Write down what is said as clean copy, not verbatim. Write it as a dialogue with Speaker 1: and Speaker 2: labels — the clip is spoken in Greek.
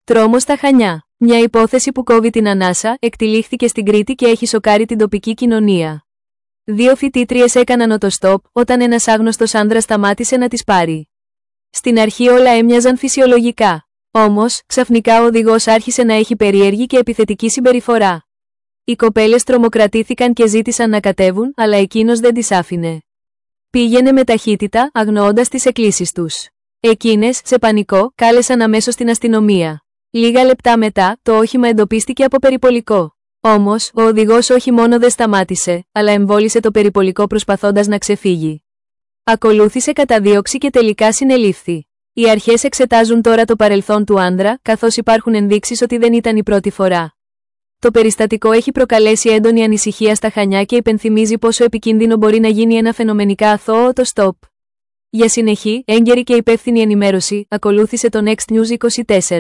Speaker 1: Τρόμος στα Χανιά. Μια υπόθεση που κόβει την ανάσα, εκτυλίχθηκε στην Κρήτη και έχει σοκάρει την τοπική κοινωνία. 2 φοιτήτριες έκαναν οτοστόπ όταν ένας άγνωστος άνδρας σταμάτησε να τις πάρει. Στην αρχή όλα έμοιαζαν φυσιολογικά. Όμως, ξαφνικά ο οδηγός άρχισε να έχει περίεργη και επιθετική συμπεριφορά. Οι κοπέλες τρομοκρατήθηκαν και ζήτησαν να κατέβουν, αλλά εκείνος δεν τις άφηνε. Πήγαινε με ταχύτητα, αγνοώντας τις εκκλήσεις τους. Εκείνες, σε πανικό, κάλεσαν αμέσως την αστυνομία. Λίγα λεπτά μετά, το όχημα εντοπίστηκε από περιπολικό. Όμως, ο οδηγός όχι μόνο δεν σταμάτησε, αλλά εμβόλισε το περιπολικό προσπαθώντας να ξεφύγει. Ακολούθησε καταδίωξη και τελικά συνελήφθη. Οι αρχές εξετάζουν τώρα το παρελθόν του άνδρα, καθώς υπάρχουν ενδείξεις ότι δεν ήταν η πρώτη φορά. Το περιστατικό έχει προκαλέσει έντονη ανησυχία στα Χανιά και υπενθυμίζει πόσο επικίνδυνο μπορεί να γίνει ένα φαινομενικά αθώο οτοστόπ. Για συνεχή, έγκαιρη και υπεύθυνη ενημέρωση, ακολούθησε το Next News 24.